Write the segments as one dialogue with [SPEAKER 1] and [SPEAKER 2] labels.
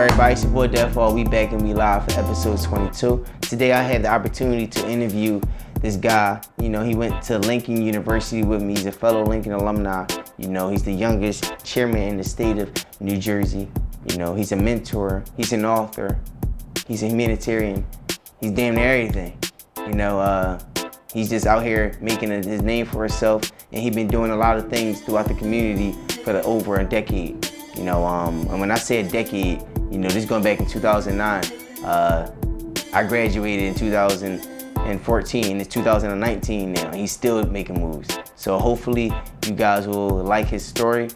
[SPEAKER 1] everybody? It's your boy Deathfall. We back and we live for episode 22. Today I had the opportunity to interview this guy. You know, he went to Lincoln University with me. He's a fellow Lincoln alumni. You know, he's the youngest chairman in the state of New Jersey. You know, he's a mentor. He's an author. He's a humanitarian. He's damn near everything. You know, he's just out here making his name for himself, and he's been doing a lot of things throughout the community for over a decade. You know, and when I say a decade, you know, this is going back in 2009. I graduated in 2014. It's 2019 now. He's still making moves. So hopefully you guys will like his story.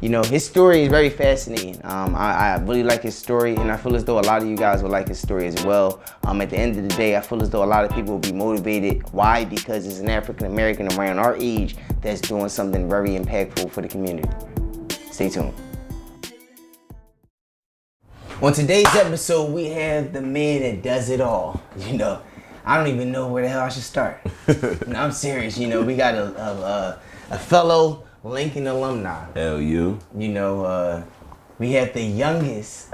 [SPEAKER 1] You know, his story is very fascinating. I really like his story, and I feel as though a lot of you guys will like his story as well. At the end of the day, I feel as though a lot of people will be motivated. Why? Because it's an African American around our age that's doing something very impactful for the community. Stay tuned. On today's episode, we have the man that does it all. You know, I don't even know where the hell I should start. No, I'm serious. You know, we got a fellow Lincoln alumni.
[SPEAKER 2] Hell you.
[SPEAKER 1] You know, we have the youngest.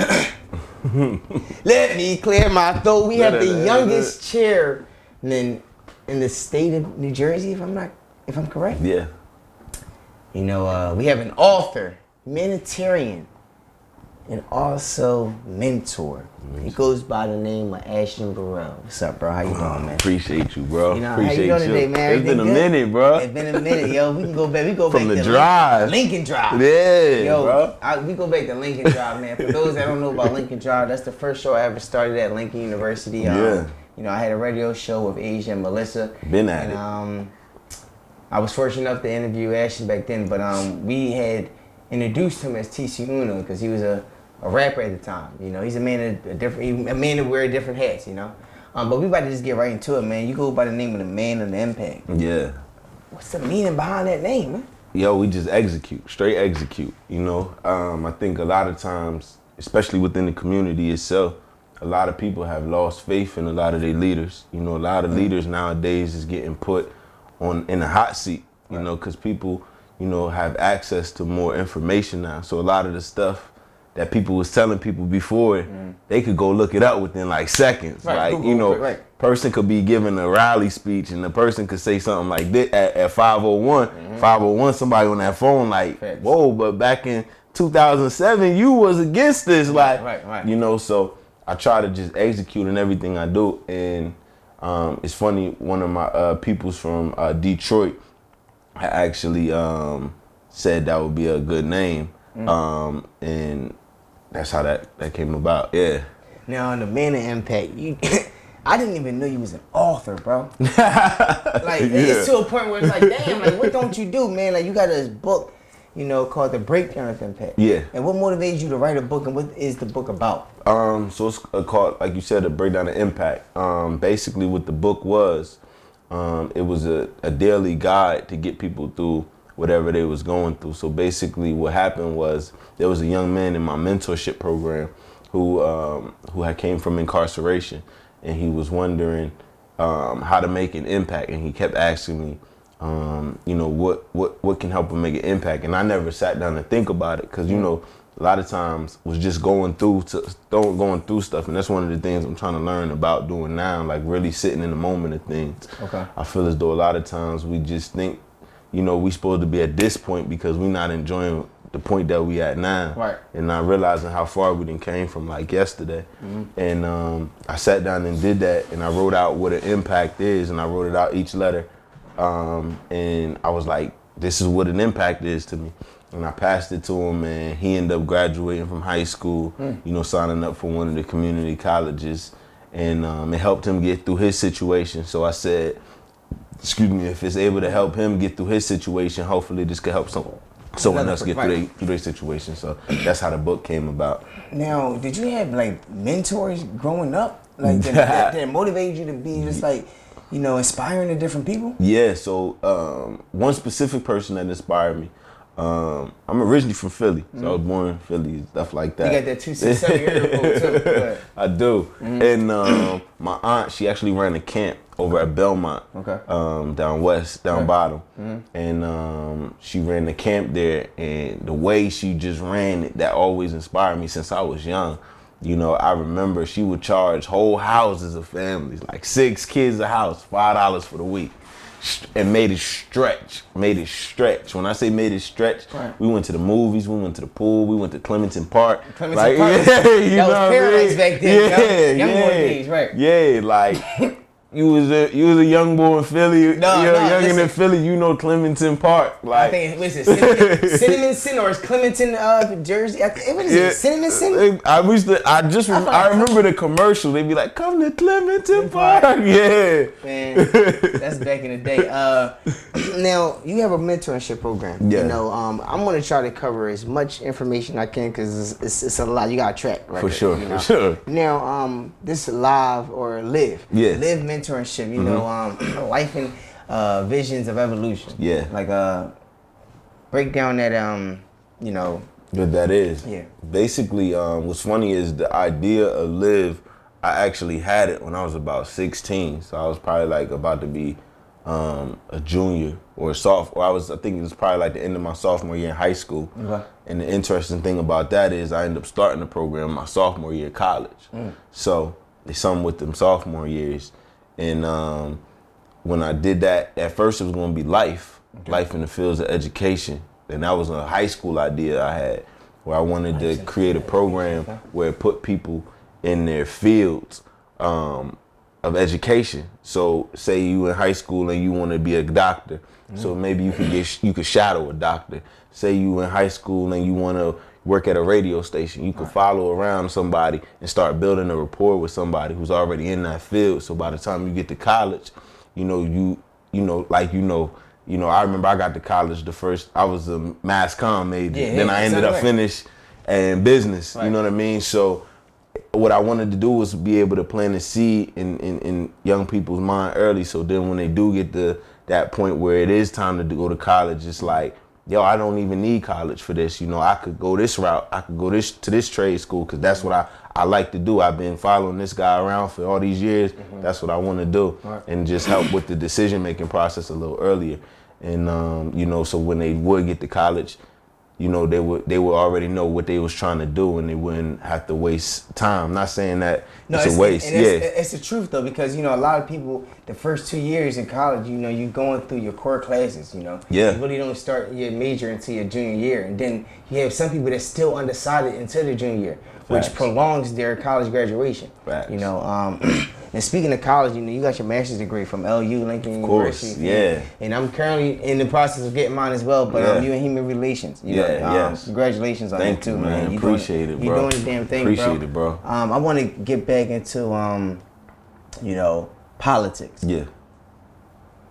[SPEAKER 1] Let me clear my throat. We have the youngest chairman in the state of New Jersey, if I'm correct.
[SPEAKER 2] Yeah.
[SPEAKER 1] You know, we have an author, humanitarian, and also mentor. He goes by the name of Ashton Burrell. What's up, bro? How you doing, man?
[SPEAKER 2] Appreciate you, bro.
[SPEAKER 1] You know,
[SPEAKER 2] appreciate
[SPEAKER 1] how you doing today, man?
[SPEAKER 2] It's been a
[SPEAKER 1] good?
[SPEAKER 2] minute, bro.
[SPEAKER 1] It's been a minute, yo. We can go back. We go
[SPEAKER 2] From
[SPEAKER 1] back
[SPEAKER 2] the
[SPEAKER 1] to
[SPEAKER 2] drive.
[SPEAKER 1] Lincoln Drive.
[SPEAKER 2] Yeah,
[SPEAKER 1] yo,
[SPEAKER 2] bro.
[SPEAKER 1] We go back to Lincoln Drive, man. For those that don't know about Lincoln Drive, that's the first show I ever started at Lincoln University.
[SPEAKER 2] Yeah.
[SPEAKER 1] You know, I had a radio show with Asia and Melissa.
[SPEAKER 2] Been at it.
[SPEAKER 1] I was fortunate enough to interview Ashton back then, but we had introduced him as TC Uno because he was a rapper at the time. You know, he's a man that wear different hats, you know. But we about to just get right into it, man. You go by the name of the man of the impact.
[SPEAKER 2] Yeah.
[SPEAKER 1] What's the meaning behind that name, man?
[SPEAKER 2] Yo, we just execute, straight execute, you know. I think a lot of times, especially within the community itself, a lot of people have lost faith in a lot of their leaders. You know, a lot of leaders nowadays is getting put in a hot seat, you know, because people, you know, have access to more information now. So a lot of the stuff that people was telling people before, they could go look it up within like seconds.
[SPEAKER 1] Right,
[SPEAKER 2] like, you know, person could be giving a rally speech and the person could say something like this at 501. 501, somebody on that phone like, whoa, but back in 2007, you was against this. Like, you know, so I try to just execute in everything I do. And it's funny, one of my peoples from Detroit actually said that would be a good name. And that's how that came about. Yeah.
[SPEAKER 1] Now, the man of impact, I didn't even know you was an author, bro. Like, it's to a point where it's like, damn, like, what don't you do, man? Like, you got this book, you know, called The Breakdown of Impact.
[SPEAKER 2] Yeah.
[SPEAKER 1] And what motivated you to write a book, and what is the book about?
[SPEAKER 2] So it's called, like you said, The Breakdown of Impact. Basically, what the book was, it was a daily guide to get people through whatever they was going through. So basically what happened was there was a young man in my mentorship program who had came from incarceration, and he was wondering how to make an impact, and he kept asking me, you know, what can help him make an impact. And I never sat down to think about it because, you know, a lot of times was just going through stuff, and that's one of the things I'm trying to learn about doing now, like really sitting in the moment of things. Okay. I feel as though a lot of times we just think, you know, we supposed to be at this point because we not enjoying the point that we at now. Right. And not realizing how far we done came from like yesterday. And I sat down and did that, and I wrote out what an impact is, and I wrote it out each letter. And I was like, this is what an impact is to me. And I passed it to him, and he ended up graduating from high school, you know, signing up for one of the community colleges. And it helped him get through his situation. So I said, excuse me, if it's able to help him get through his situation, hopefully this could help someone else get through their situation. So that's how the book came about. Now, did you have like mentors growing up, like that motivated you to be just like, you know, inspiring to different people? Yeah. So one specific person that inspired me. I'm originally from Philly, so I was born in Philly, stuff like that. You got that 267 year old too. I do. And my aunt, she actually ran a camp over at Belmont, down west, down bottom. And she ran the camp there, and the way she just ran it, that always inspired me since I was young. You know, I remember she would charge whole houses of families, like 6 kids a house, $5 for the week. And made it stretch. When I say made it stretch, we went to the movies, we went to the pool, we went to Clementon Park.
[SPEAKER 1] Park. Yeah, that was paradise back then.
[SPEAKER 2] Yeah,
[SPEAKER 1] young boy days, right?
[SPEAKER 2] Yeah, like you was a young boy in Philly. Young in Philly, you know Clementon Park. Like,
[SPEAKER 1] I think was it Cinnamon Sin or is Clementon, Jersey? What is it? Cinnamon Sin?
[SPEAKER 2] I remember the commercial. They'd be like, "Come to Clementon Park." Yeah,
[SPEAKER 1] man, that's back in the day. Now you have a mentorship program.
[SPEAKER 2] Yeah.
[SPEAKER 1] You know, I'm gonna try to cover as much information I can because it's a lot. You got to track, right?
[SPEAKER 2] For sure,
[SPEAKER 1] you know?
[SPEAKER 2] for sure.
[SPEAKER 1] Now, this live or live, live mentorship. You know, life and visions of evolution.
[SPEAKER 2] Yeah.
[SPEAKER 1] Like break down that you know.
[SPEAKER 2] What that is.
[SPEAKER 1] Yeah.
[SPEAKER 2] Basically, what's funny is the idea of live. I actually had it when I was about 16, so I was probably like about to be a junior or a sophomore. I think it was probably like the end of my sophomore year in high school.
[SPEAKER 1] Okay.
[SPEAKER 2] And the interesting thing about that is I ended up starting the program my sophomore year of college. So it's something with them sophomore years. And when I did that, at first it was going to be life in the fields of education. And that was a high school idea I had, where I wanted to create a program where it put people in their fields of education. So say you in high school and you want to be a doctor, so maybe you could shadow a doctor. Say you in high school and you want to work at a radio station, you could follow around somebody and start building a rapport with somebody who's already in that field. So by the time you get to college, I remember I got to college I was a mass comm major. Then I ended up finish in business. Right. You know what I mean? So what I wanted to do was be able to plant a seed in young people's mind early. So then when they do get to that point where it is time to go to college, it's like, yo, I don't even need college for this. You know, I could go this route. I could go to this trade school because that's what I like to do. I've been following this guy around for all these years. That's what I want to do. Right. And just help with the decision-making process a little earlier. And, so when they would get to college, they would already know what they was trying to do and they wouldn't have to waste time. I'm not saying that it's a waste.
[SPEAKER 1] It's the truth, though, because, a lot of people, the first 2 years in college, you're going through your core classes, You really don't start your major until your junior year. And then you have some people that's still undecided until their junior year, which prolongs their college graduation.
[SPEAKER 2] Facts.
[SPEAKER 1] And speaking of college, you got your master's degree from LU, Lincoln University.
[SPEAKER 2] Yeah.
[SPEAKER 1] And I'm currently in the process of getting mine as well, but I'm doing human relations.
[SPEAKER 2] Yes.
[SPEAKER 1] Congratulations on
[SPEAKER 2] Thank
[SPEAKER 1] that too,
[SPEAKER 2] you,
[SPEAKER 1] man.
[SPEAKER 2] Appreciate it, bro.
[SPEAKER 1] You're doing the damn thing,
[SPEAKER 2] Appreciate it, bro.
[SPEAKER 1] I want to get back into, politics.
[SPEAKER 2] Yeah.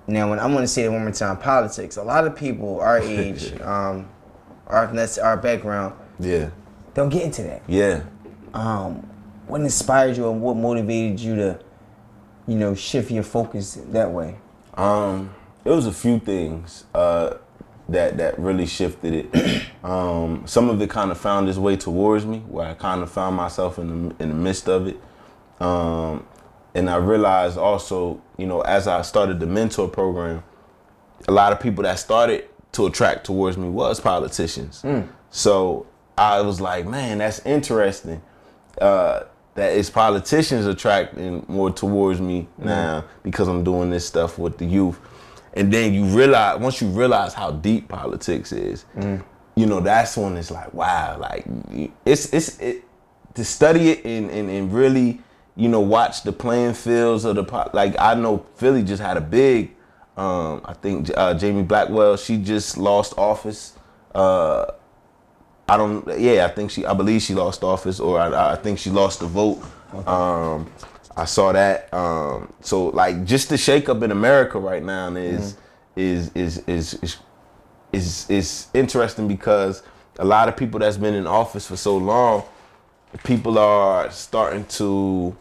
[SPEAKER 1] Now, I want to say it one more time, politics. A lot of people our age, that's our background, don't get into that.
[SPEAKER 2] Yeah.
[SPEAKER 1] What inspired you and what motivated you to, shift your focus that way?
[SPEAKER 2] It was a few things that really shifted it. Some of it kind of found its way towards me, where I kind of found myself in the midst of it. And I realized also, as I started the mentor program, a lot of people that started to attract towards me was politicians. So I was like, man, that's interesting. That it's politicians attracting more towards me now because I'm doing this stuff with the youth. And then once you realize how deep politics is, that's when it's like, wow, like it's to study it and really, watch the playing fields of I know Philly just had a big, I think Jamie Blackwell, she just lost office. I believe she lost office, or I think she lost the vote. Okay. I saw that. So just the shakeup in America right now is interesting because a lot of people that's been in office for so long, people are starting to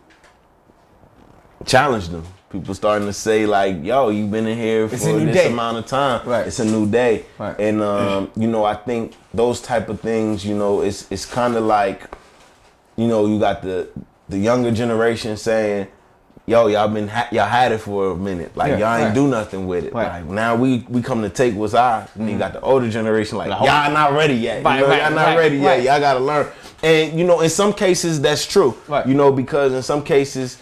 [SPEAKER 2] challenge them. People starting to say yo, you've been in here for this amount of time.
[SPEAKER 1] Right.
[SPEAKER 2] It's a new day.
[SPEAKER 1] Right.
[SPEAKER 2] And, I think those type of things, it's kind of like, you got the younger generation saying, yo, y'all had it for a minute. Like y'all ain't do nothing with it.
[SPEAKER 1] Right.
[SPEAKER 2] Like now we come to take what's ours. And you got the older generation like y'all not ready yet. Y'all not ready yet. Y'all gotta learn. And in some cases that's true.
[SPEAKER 1] Right.
[SPEAKER 2] Because in some cases,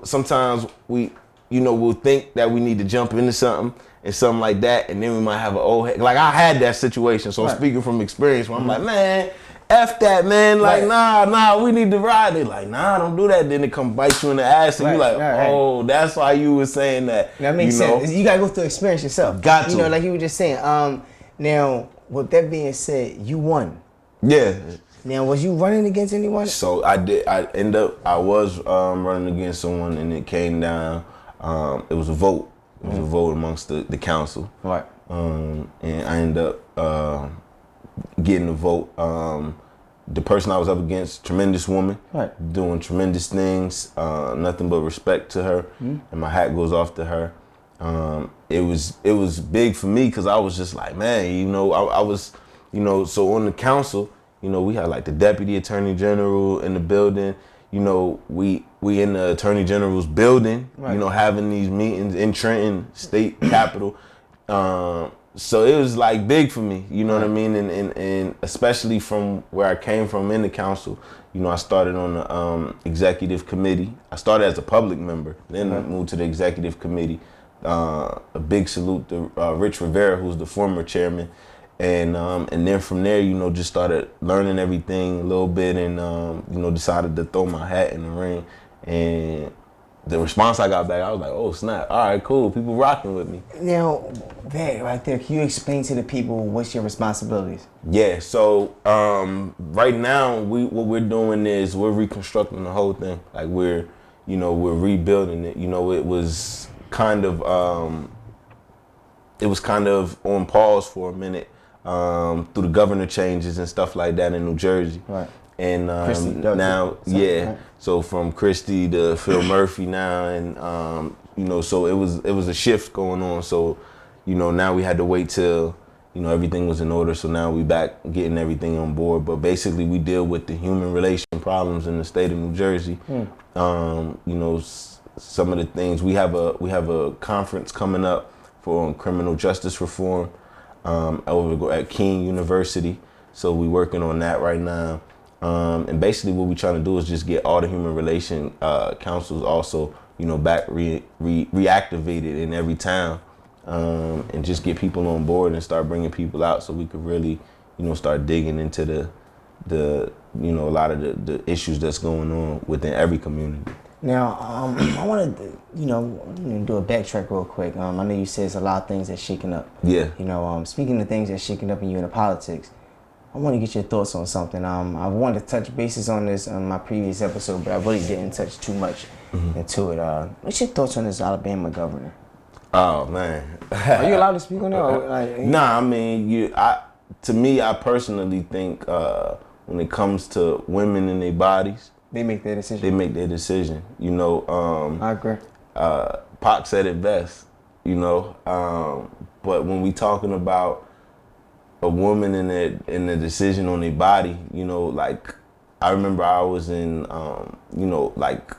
[SPEAKER 2] sometimes we'll think that we need to jump into something and something like that, and then we might have an old head. Like I had that situation, so I'm speaking from experience where I'm like, man, F that, man. Like, nah, we need to ride it. Like, nah, don't do that. Then it come bite you in the ass, and you like, oh, that's why you were saying that.
[SPEAKER 1] That makes sense. You gotta go through experience yourself.
[SPEAKER 2] Got to.
[SPEAKER 1] Like you were just saying. Now, with that being said, you won.
[SPEAKER 2] Yeah.
[SPEAKER 1] Now, was you running against anyone?
[SPEAKER 2] So I did. I was running against someone, and it came down. It was a vote. It was a vote amongst the council.
[SPEAKER 1] Right.
[SPEAKER 2] And I ended up getting the vote. The person I was up against, tremendous woman, doing tremendous things. Nothing but respect to her, and my hat goes off to her. It was big for me because I was just like, man, I was, so on the council, we had like the deputy attorney general in the building. We in the attorney general's building, having these meetings in Trenton, state capital. So it was like big for me, you know what I mean? And especially from where I came from in the council, I started on the executive committee. I started as a public member, then I moved to the executive committee. A big salute to Rich Rivera, who's the former chairman. And then from there, just started learning everything a little bit and, decided to throw my hat in the ring. And the response I got back, I was like, oh, snap. All right, cool. People rocking with me.
[SPEAKER 1] Now, that right there, can you explain to the people what's your responsibilities?
[SPEAKER 2] Yeah, so right now, what we're doing is we're reconstructing the whole thing. Like we're rebuilding it. It was kind of on pause for a minute. Through the governor changes and stuff like that in New Jersey. Right. And now, so from Christie to Phil Murphy now, and so it was a shift going on. So, now we had to wait till everything was in order. So now we back getting everything on board. But basically, we deal with the human relation problems in the state of New Jersey. Some of the things we have a conference coming up for criminal justice reform. Over at King University, so we're working on that right now. And basically, what we're trying to do is just get all the human relation councils also, back reactivated in every town, and just get people on board and start bringing people out, so we could really, start digging into the a lot of the issues that's going on within every community.
[SPEAKER 1] Now, I want to, do a backtrack real quick. I know you said there's a lot of things that's shaking up.
[SPEAKER 2] Yeah.
[SPEAKER 1] Speaking of things that's shaking up in you in the politics, I want to get your thoughts on something. I wanted to touch bases on this on my previous episode, but I really didn't touch too much into it. What's your thoughts on this Alabama governor?
[SPEAKER 2] Oh, man.
[SPEAKER 1] Are you allowed to speak on that?
[SPEAKER 2] Nah, I mean, to me, I personally think when it comes to women and their bodies,
[SPEAKER 1] they make their decision.
[SPEAKER 2] I
[SPEAKER 1] agree.
[SPEAKER 2] Pac said it best, but when we talking about a woman in the decision on their body, like I remember I was in, like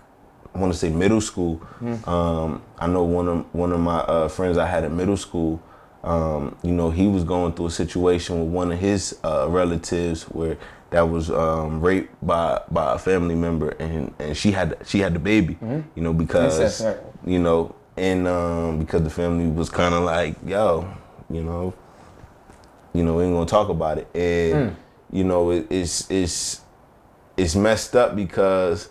[SPEAKER 2] I want to say middle school. I know one of my friends I had in middle school. He was going through a situation with one of his relatives where that was raped by a family member, and she had the baby, because because the family was kind of like, yo, we ain't gonna talk about it, and it's messed up because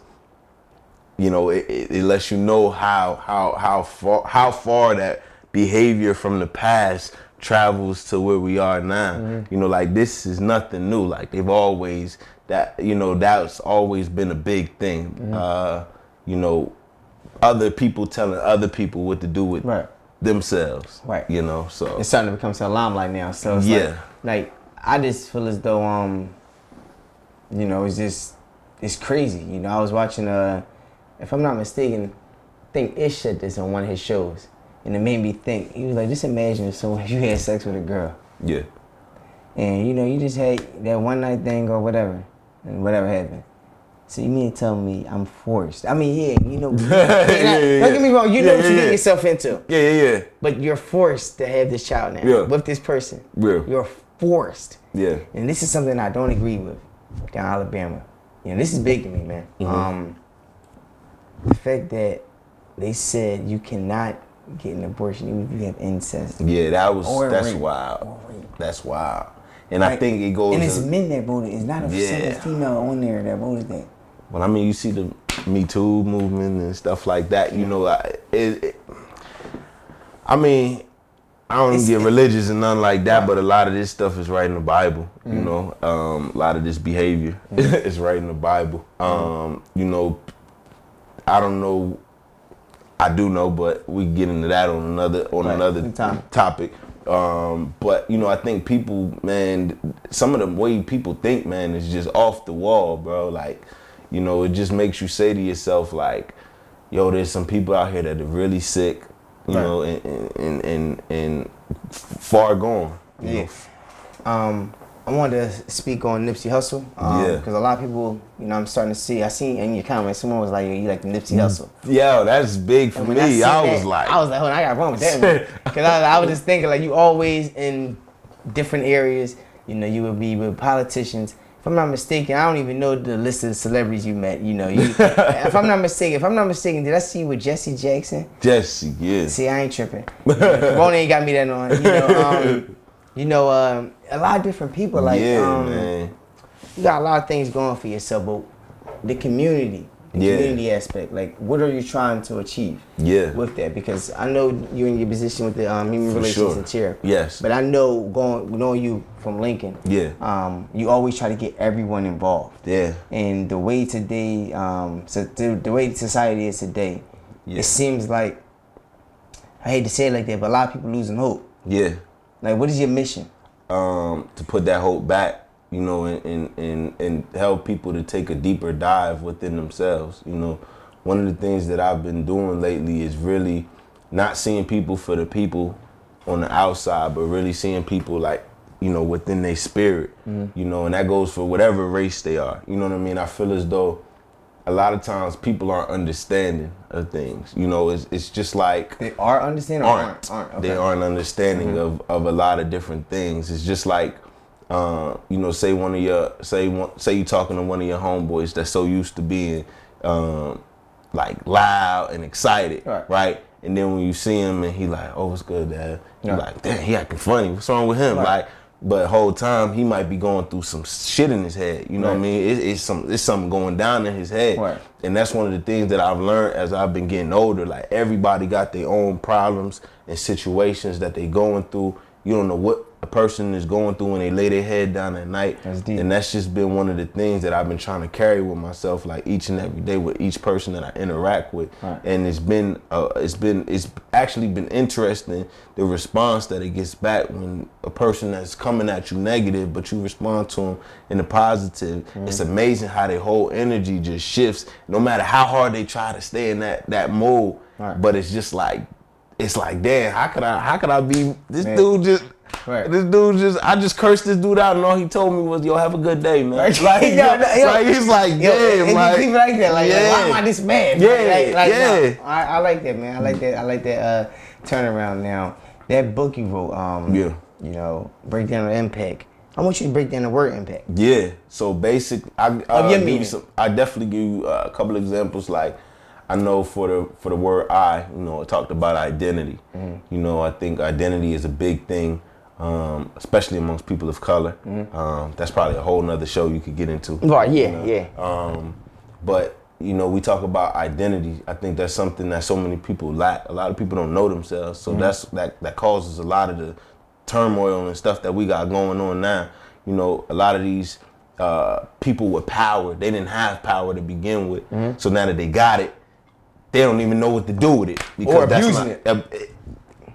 [SPEAKER 2] it lets you know how far that behavior from the past travels to where we are now. Like this is nothing new. Like they've always that's always been a big thing. Other people telling other people what to do with themselves. Right. So
[SPEAKER 1] it's starting to become so limelight now. So it's like I just feel as though it's crazy. I was watching if I'm not mistaken, I think Ish said this on one of his shows. And it made me think. He was like, just imagine if you had sex with a girl.
[SPEAKER 2] Yeah.
[SPEAKER 1] And, you just had that one night thing or whatever. And whatever happened. So you mean to tell me I'm forced? I mean, yeah, you know. Don't get me wrong. You know what you get yourself into.
[SPEAKER 2] Yeah.
[SPEAKER 1] But you're forced to have this child now with this person.
[SPEAKER 2] Yeah.
[SPEAKER 1] You're forced.
[SPEAKER 2] Yeah.
[SPEAKER 1] And this is something I don't agree with down in Alabama. You know, this is big to me, man.
[SPEAKER 2] Mm-hmm.
[SPEAKER 1] The fact that they said you cannot get an abortion even if you have incest.
[SPEAKER 2] Yeah, that's
[SPEAKER 1] rape.
[SPEAKER 2] wild. That's wild. And I think it goes.
[SPEAKER 1] And it's men that voted. It's not a single female on there that voted that.
[SPEAKER 2] Well, I mean, you see the Me Too movement and stuff like that. You know, I mean, I don't get religious and nothing like that, but a lot of this stuff is right in the Bible. You know, a lot of this behavior is right in the Bible. You know, I don't know. I do know, but we get into that on another topic. But you know, I think people, man, some of the way people think, man, is just off the wall, bro. Like, you know, it just makes you say to yourself, like, yo, there's some people out here that are really sick, you know, and far gone. You know?
[SPEAKER 1] I wanted to speak on Nipsey Hussle, because a lot of people, you know, I'm starting to see. I seen in your comments, someone was like, "You like the Nipsey Hussle?"
[SPEAKER 2] Yeah, that's big for me. I was like,
[SPEAKER 1] hold on, I got wrong with that, because I was just thinking, like, you always in different areas. You know, you would be with politicians. If I'm not mistaken, I don't even know the list of celebrities you met. You know, if I'm not mistaken, did I see you with Jesse Jackson?
[SPEAKER 2] Jesse, yeah.
[SPEAKER 1] See, I ain't tripping. Rona ain't got me that on. You know, a lot of different people. Like,
[SPEAKER 2] man.
[SPEAKER 1] You got a lot of things going for yourself, but the community aspect, like, what are you trying to achieve with that? Because I know you're in your position with the human relations and chair.
[SPEAKER 2] Yes.
[SPEAKER 1] But I know, knowing you from Lincoln, you always try to get everyone involved.
[SPEAKER 2] Yeah.
[SPEAKER 1] And the way today, the way society is today, it seems like, I hate to say it like that, but a lot of people losing hope.
[SPEAKER 2] Yeah.
[SPEAKER 1] Like, what is your mission?
[SPEAKER 2] To put that hope back, you know, and help people to take a deeper dive within themselves. You know, one of the things that I've been doing lately is really not seeing people for the people on the outside, but really seeing people, like, you know, within their spirit, you know, and that goes for whatever race they are. You know what I mean? I feel as though a lot of times people aren't understanding of things. You know, it's just like
[SPEAKER 1] they are understanding or aren't? Okay.
[SPEAKER 2] They aren't understanding of a lot of different things. It's just like, you know, say you talking to one of your homeboys that's so used to being like loud and excited, right? And then when you see him and he like, oh, what's good, Dad? You're like, damn, he acting funny. What's wrong with him? Like, but the whole time he might be going through some shit in his head. You know what I mean? It's something going down in his head. And that's one of the things that I've learned as I've been getting older. Like, everybody got their own problems and situations that they going through. You don't know what a person is going through when they lay their head down at night.
[SPEAKER 1] That's deep.
[SPEAKER 2] And that's just been one of the things that I've been trying to carry with myself, like, each and every day with each person that I interact with. And it's actually been interesting, the response that it gets back when a person that's coming at you negative, but you respond to them in the positive. It's amazing how their whole energy just shifts, no matter how hard they try to stay in that mode. But it's just like, damn, how could I be this dude just. This dude I just cursed this dude out, and all he told me was, yo, have a good day, man. Like, he's like, damn, like,
[SPEAKER 1] keep it like that. Like, why am I this mad?
[SPEAKER 2] Yeah,
[SPEAKER 1] I like that, man. I like that turnaround now. That book you wrote, you know, break down the impact. I want you to break down the word impact. Yeah.
[SPEAKER 2] So basically, I definitely give you a couple of examples. Like, I know for the word I, you know, it talked about identity. You know, I think identity is a big thing. Especially amongst people of color. That's probably a whole nother show you could get into.
[SPEAKER 1] Right,
[SPEAKER 2] But, you know, we talk about identity. I think that's something that so many people lack. A lot of people don't know themselves. So that causes a lot of the turmoil and stuff that we got going on now. You know, a lot of these people with power, they didn't have power to begin with. So now that they got it, they don't even know what to do with it.
[SPEAKER 1] Or abusing it.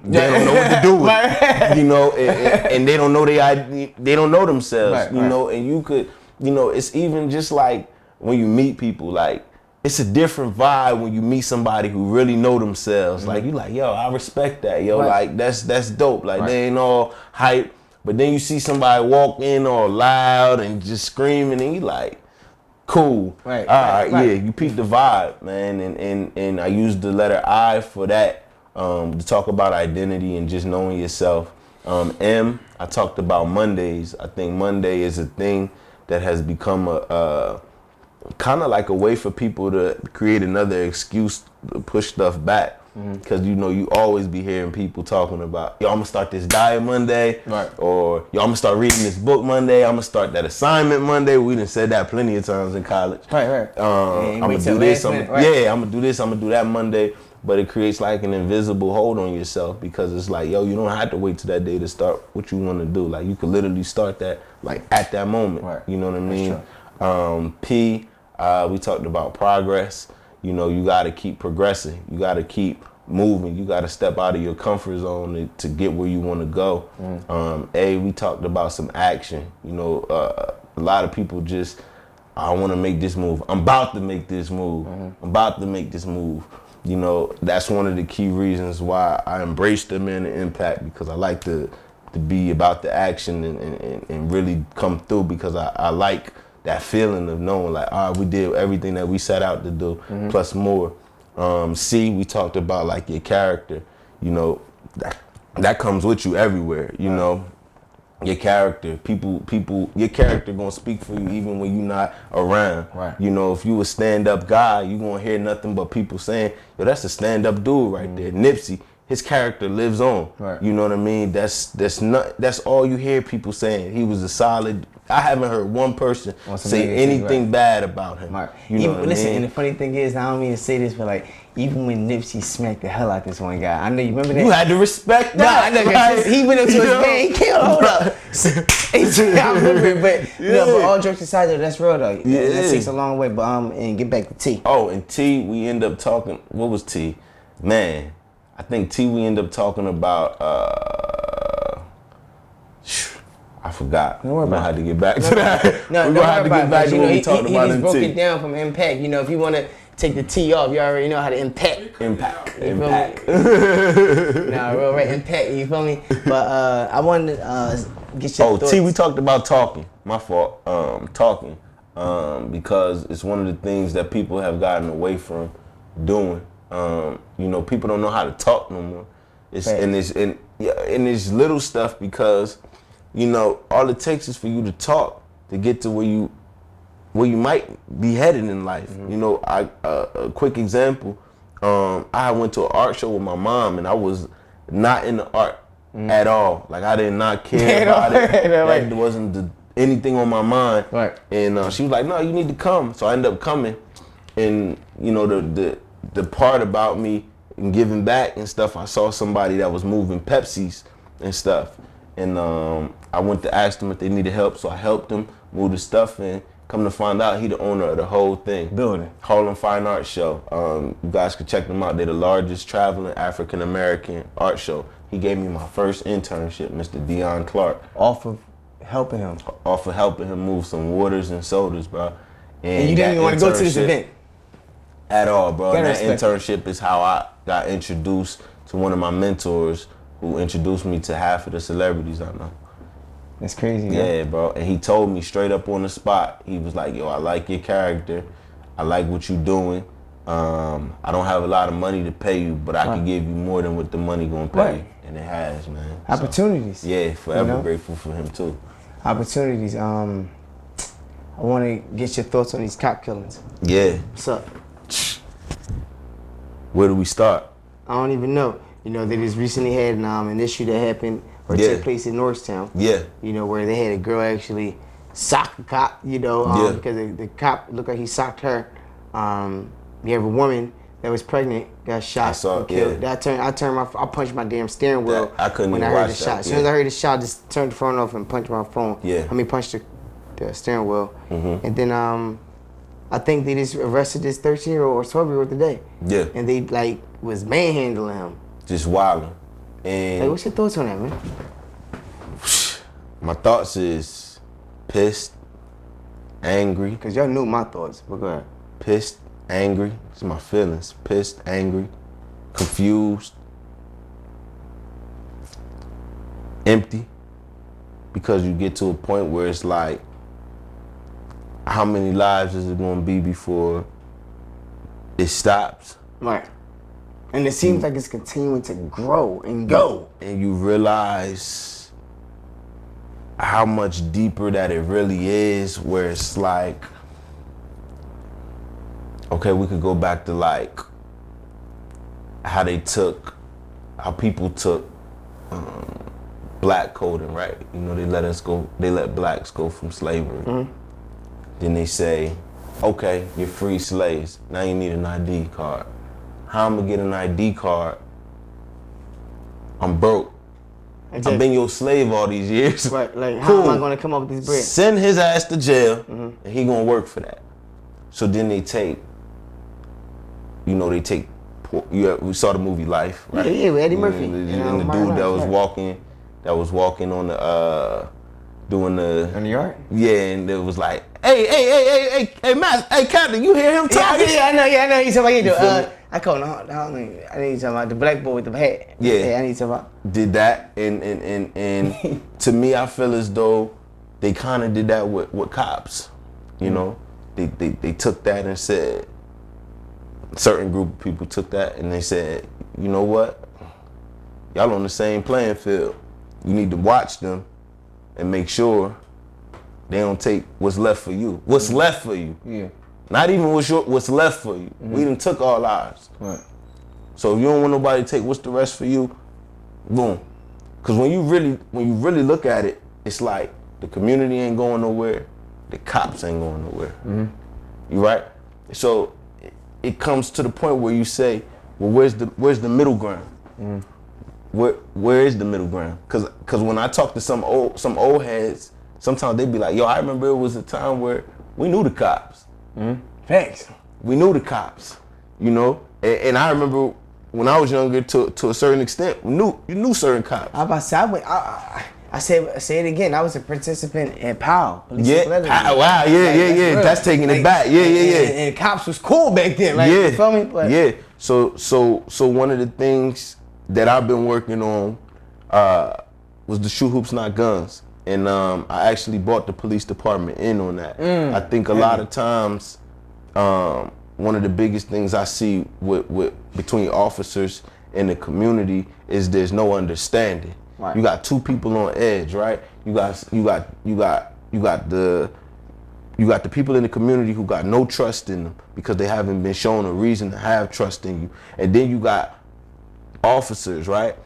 [SPEAKER 2] They don't know what to do with it, you know, and they don't know they don't know themselves, you know, and you could, you know, it's even just like when you meet people, like, it's a different vibe when you meet somebody who really know themselves. Like, you like, yo, I respect that, yo, like, that's dope. Like, they ain't all hype, but then you see somebody walk in all loud and just screaming, and you like, Cool.
[SPEAKER 1] Right.
[SPEAKER 2] Yeah, you peep the vibe, man. And I used the letter I for that, to talk about identity and just knowing yourself. M, I talked about Mondays. I think Monday is a thing that has become a kind of like a way for people to create another excuse to push stuff back. Because you always be hearing people talking about, yo, I'm gonna start this diet Monday,
[SPEAKER 1] Right.
[SPEAKER 2] or yo, I'm gonna start reading this book Monday, I'm gonna start that assignment Monday. We done said that plenty of times in college.
[SPEAKER 1] Right.
[SPEAKER 2] I'm gonna do this, I'm gonna do this, I'm gonna do that Monday. But it creates like an invisible hold on yourself, because it's like, yo, you don't have to wait till that day to start what you want to do. Like, you could literally start that like at that moment.
[SPEAKER 1] Right.
[SPEAKER 2] You know what I mean?
[SPEAKER 1] That's
[SPEAKER 2] P, we talked about progress. You got to keep progressing. You got to keep moving. You got to step out of your comfort zone to get where you want to go. A, we talked about some action. A lot of people just, I want to make this move. I'm about to make this move. I'm about to make this move. That's one of the key reasons why I embraced the Man of Impact, because I like to be about the action and really come through, because I like that feeling of knowing like, all right, we did everything that we set out to do, plus more. C, we talked about like your character. That comes with you everywhere. Your character, your character gonna speak for you even when you're not around.
[SPEAKER 1] Right.
[SPEAKER 2] If you a stand-up guy, you gonna hear nothing but people saying, yo, that's a stand-up dude right there. Nipsey, his character lives on.
[SPEAKER 1] Right.
[SPEAKER 2] You know what I mean? That's all you hear people saying. He was a solid. I haven't heard one person say anything bad about him.
[SPEAKER 1] Right.
[SPEAKER 2] You know what I
[SPEAKER 1] listen,
[SPEAKER 2] mean?
[SPEAKER 1] and the funny thing is, I don't mean to say this, but like, even when Nipsey smacked the hell out this one guy, I know you remember that.
[SPEAKER 2] You had to respect that.
[SPEAKER 1] No, I know,
[SPEAKER 2] right?
[SPEAKER 1] he went up to his man, he killed. Hold up. I remember it, but but all jokes aside, though, that's real though.
[SPEAKER 2] Yeah.
[SPEAKER 1] That takes a long way. But and get back to T.
[SPEAKER 2] Oh, and T, we end up talking. What was T? Man, I think T, we end up talking about. I forgot.
[SPEAKER 1] Don't worry about it.
[SPEAKER 2] I had to get back to that.
[SPEAKER 1] No,
[SPEAKER 2] We're
[SPEAKER 1] don't
[SPEAKER 2] gonna have
[SPEAKER 1] worry
[SPEAKER 2] to get
[SPEAKER 1] about
[SPEAKER 2] back
[SPEAKER 1] it.
[SPEAKER 2] to what we talked about
[SPEAKER 1] He
[SPEAKER 2] in
[SPEAKER 1] broke
[SPEAKER 2] T.
[SPEAKER 1] it down from impact. If you want to take the T off, you already know how to impact.
[SPEAKER 2] Impact.
[SPEAKER 1] You feel me?
[SPEAKER 2] Impact.
[SPEAKER 1] Nah, real right impact. You feel me? But I wanted to get your thoughts.
[SPEAKER 2] T, we talked about talking. My fault. Talking. Because it's one of the things that people have gotten away from doing. People don't know how to talk no more. And it's little stuff, because all it takes is for you to talk to get to where you might be headed in life. A quick example. I went to an art show with my mom, and I was not into art at all. Like, I did not care about it. That wasn't anything on my mind.
[SPEAKER 1] Right.
[SPEAKER 2] And she was like, "No, you need to come." So I ended up coming, and the part about me and giving back and stuff, I saw somebody that was moving Pepsis and stuff. And I went to ask them if they needed help, so I helped them move the stuff in. Come to find out, he the owner of the whole thing.
[SPEAKER 1] Building.
[SPEAKER 2] Harlem Fine Art Show. You guys can check them out. They're the largest traveling African-American art show. He gave me my first internship, Mr. Dion Clark.
[SPEAKER 1] Off of helping him.
[SPEAKER 2] Off of helping him move some waters and sodas, bro.
[SPEAKER 1] And you didn't even want to go to this event?
[SPEAKER 2] At all, bro. And that
[SPEAKER 1] respect.
[SPEAKER 2] internship is how I got introduced to one of my mentors, who introduced me to half of the celebrities I know.
[SPEAKER 1] That's crazy.
[SPEAKER 2] Yeah, bro. And he told me straight up on the spot. He was like, "Yo, I like your character. I like what you doing. I don't have a lot of money to pay you, but I can give you more than what the money gonna pay you." And it has, man.
[SPEAKER 1] Opportunities.
[SPEAKER 2] So, yeah, forever grateful for him too.
[SPEAKER 1] Opportunities. I want to get your thoughts on these cop killings.
[SPEAKER 2] Yeah.
[SPEAKER 1] What's up?
[SPEAKER 2] Where do we start?
[SPEAKER 1] I don't even know. They just recently had an issue that happened or took place in Norristown.
[SPEAKER 2] Yeah.
[SPEAKER 1] Where they had a girl actually sock a cop, because the cop looked like he socked her. You have a woman that was pregnant, got shot.
[SPEAKER 2] I saw
[SPEAKER 1] and killed.
[SPEAKER 2] yeah.
[SPEAKER 1] I punched my damn steering wheel.
[SPEAKER 2] I couldn't
[SPEAKER 1] when
[SPEAKER 2] even
[SPEAKER 1] I heard
[SPEAKER 2] watch
[SPEAKER 1] the
[SPEAKER 2] that.
[SPEAKER 1] shot. As soon as I heard the shot, I just turned the phone off and punched my phone.
[SPEAKER 2] Yeah.
[SPEAKER 1] Punched the steering wheel.
[SPEAKER 2] Mm-hmm.
[SPEAKER 1] And then I think they just arrested this 13-year-old or 12-year-old today.
[SPEAKER 2] Yeah.
[SPEAKER 1] And they was manhandling him.
[SPEAKER 2] Just wilding. And
[SPEAKER 1] What's your thoughts on that, man?
[SPEAKER 2] my thoughts is pissed, angry.
[SPEAKER 1] Because y'all knew my thoughts, but go ahead.
[SPEAKER 2] Pissed, angry. It's my feelings. Pissed, angry, confused, empty. Because you get to a point where it's like, how many lives is it going to be before it stops?
[SPEAKER 1] Right. And it seems like it's continuing to grow and go.
[SPEAKER 2] And you realize how much deeper that it really is, where it's like, okay, we could go back to like how people took black coding, right? You know, they let blacks go from slavery. Mm-hmm. Then they say, okay, you're free slaves. Now you need an ID card. How I'm gonna get an ID card? I'm broke. I've been your slave all these years.
[SPEAKER 1] Right, like how am I gonna come up with this bread?
[SPEAKER 2] Send his ass to jail, and he gonna work for that. So then we saw the movie Life, right?
[SPEAKER 1] Yeah, with Eddie Murphy.
[SPEAKER 2] And the dude that was walking on the, doing the...
[SPEAKER 1] In the yard?
[SPEAKER 2] Yeah, and it was like, hey, Matt, hey, Captain, you hear him talking?
[SPEAKER 1] Yeah, I know. He's talking about I call him, I need to talk about the black boy with the hat.
[SPEAKER 2] Yeah.
[SPEAKER 1] I need to talk about.
[SPEAKER 2] Did that, and to me, I feel as though they kind of did that with cops, you know? They took that and said, a certain group of people took that and they said, you know what? Y'all on the same playing field. You need to watch them and make sure they don't take what's left for you. What's left for you.
[SPEAKER 1] Yeah.
[SPEAKER 2] Not even what's left for you. Mm-hmm. We done took all ours.
[SPEAKER 1] Right.
[SPEAKER 2] So if you don't want nobody to take what's the rest for you, boom. Because when you really look at it, it's like the community ain't going nowhere, the cops ain't going nowhere. Mm-hmm. You right? So it comes to the point where you say, well, where's the middle ground? Mm-hmm. Where is the middle ground? Cause when I talk to some old heads, sometimes they be like, yo, I remember it was a time where we knew the cops.
[SPEAKER 1] Mm-hmm. Thanks.
[SPEAKER 2] We knew the cops, you know? And I remember when I was younger, to a certain extent, you knew certain cops.
[SPEAKER 1] I say it again. I was a participant in POW.
[SPEAKER 2] Yeah. Wow. Yeah. That's taking it back. Yeah.
[SPEAKER 1] And cops was cool back then. Like, you feel me? But,
[SPEAKER 2] yeah. So one of the things that I've been working on was the Shoot Hoops Not Guns, and I actually brought the police department in on that. I think a lot of times, one of the biggest things I see with between officers and the community is there's no understanding. Right. You got two people on edge, right? You got the people in the community who got no trust in them because they haven't been shown a reason to have trust in you. And then you got officers, right?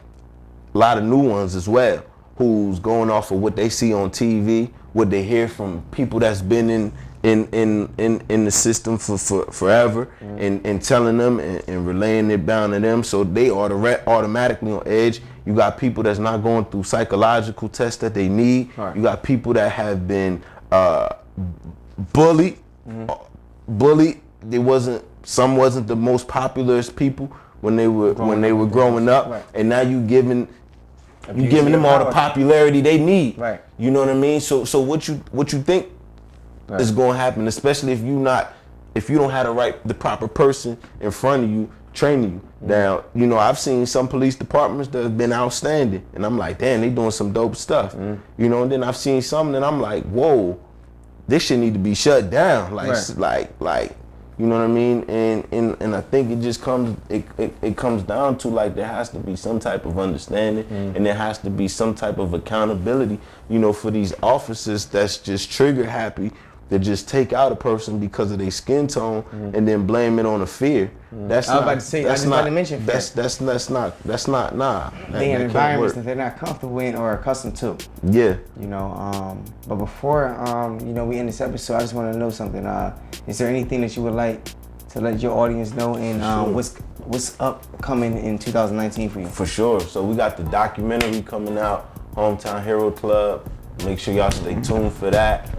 [SPEAKER 2] A lot of new ones as well, who's going off of what they see on TV, what they hear from people that's been in the system for forever, and telling them and relaying it down to them, so they automatically on edge. You got people that's not going through psychological tests that they need. Right. You got people that have been bullied. Some wasn't the most popular people when they were growing up, right. And now you giving them all the popularity they need. Right. You know what I mean? So what you think right. is going to happen, especially if you don't have the proper person in front of you training you. Now, you know, I've seen some police departments that have been outstanding, and I'm like, damn, they doing some dope stuff. You know, and then I've seen some that I'm like, whoa, this shit need to be shut down. Like, right. You know what I mean? And I think it just comes down to, like, there has to be some type of understanding, and there has to be some type of accountability, you know, for these officers that's just trigger happy, that just take out a person because of their skin tone and then blame it on a fear. That's not. I was about to mention fear. That's not.
[SPEAKER 1] They in environments that they're not comfortable in or accustomed to.
[SPEAKER 2] Yeah.
[SPEAKER 1] You know, but before you know, we end this episode, I just want to know something. Is there anything that you would like to let your audience know, and sure. what's upcoming in 2019 for you?
[SPEAKER 2] For sure. So we got the documentary coming out, Hometown Hero Club. Make sure y'all stay tuned for that.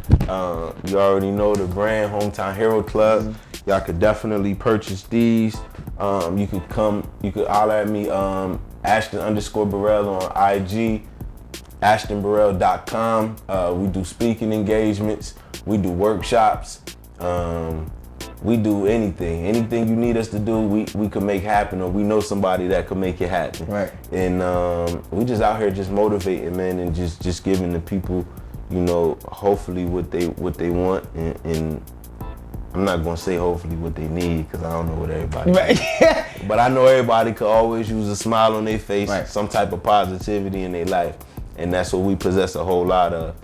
[SPEAKER 2] You already know the brand, Hometown Hero Club. Y'all could definitely purchase these. You could holler at me, Ashton_Burrell on IG, AshtonBurrell.com. We do speaking engagements. We do workshops. We do anything. Anything you need us to do, we can make happen, or we know somebody that can make it happen.
[SPEAKER 1] Right.
[SPEAKER 2] And we just out here just motivating, man, and just giving the people, you know, hopefully what they want, and I'm not gonna say hopefully what they need because I don't know what everybody needs. But I know everybody could always use a smile on their face,
[SPEAKER 1] right.
[SPEAKER 2] some type of positivity in their life, and that's what we possess a whole lot of.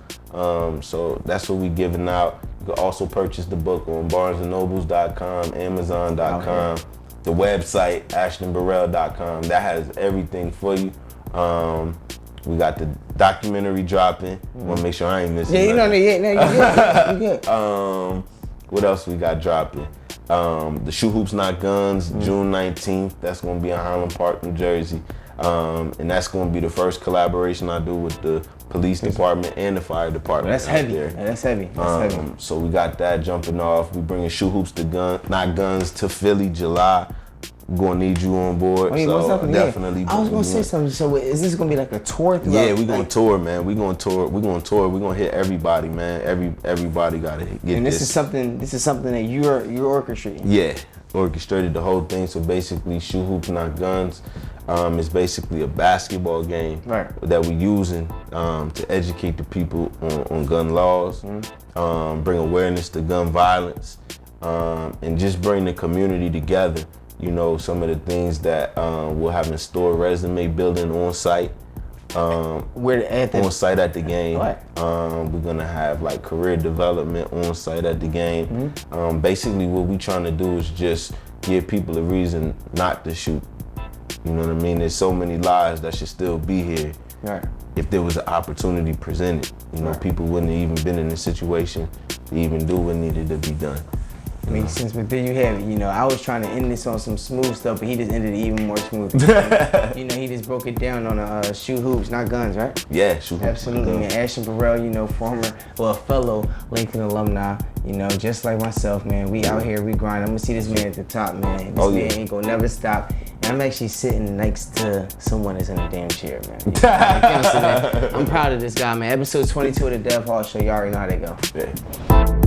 [SPEAKER 2] So that's what we giving out. You can also purchase the book on BarnesandNobles.com, Amazon.com, the website AshtonBurrell.com. That has everything for you. We got the documentary dropping. Want to make sure I ain't missing.
[SPEAKER 1] Yeah, you know, you good.
[SPEAKER 2] What else we got dropping? The Shoe Hoops Not Guns, June 19th. That's gonna be in Highland Park, New Jersey. And that's gonna be the first collaboration I do with the police department and the fire department.
[SPEAKER 1] That's heavy. Yeah, that's heavy. That's heavy.
[SPEAKER 2] So we got that jumping off. We bringing Shoe Hoops Not Guns to Philly, July. We're gonna need you on board.
[SPEAKER 1] I mean,
[SPEAKER 2] so definitely.
[SPEAKER 1] I was gonna say something. So is this gonna be like a tour throughout?
[SPEAKER 2] Yeah, we're gonna tour, man. We're gonna tour. We're gonna hit everybody, man. Everybody gotta get this.
[SPEAKER 1] And this is something that you're orchestrating.
[SPEAKER 2] Yeah, orchestrated the whole thing. So basically, Shoe Hoops Not Guns. It's basically a basketball game that we're using to educate the people on gun laws, bring awareness to gun violence, and just bring the community together. You know, some of the things that we'll have in store: resume building on site. On site at the game. We're gonna have like career development on site at the game. Basically, what we're trying to do is just give people a reason not to shoot. You know what I mean? There's so many lives that should still be here. If there was an opportunity presented, you know, people wouldn't have even been in a situation to even do what needed to be done.
[SPEAKER 1] I mean, since but there you have it. You know, I was trying to end this on some smooth stuff, but he just ended it even more smooth. You know, he just broke it down on Shoe Hoops, Not Guns, right?
[SPEAKER 2] Yeah, Shoe Hoops.
[SPEAKER 1] Absolutely, man. Ashton Burrell, you know, fellow Lincoln alumni. You know, just like myself, man. We out here, we grind. I'm gonna see this man at the top, man. This man ain't gonna never stop. And I'm actually sitting next to someone that's in a damn chair, man. You know, I'm proud of this guy, man. Episode 22 of the Dev Hall Show. You already know how they go.
[SPEAKER 2] Yeah.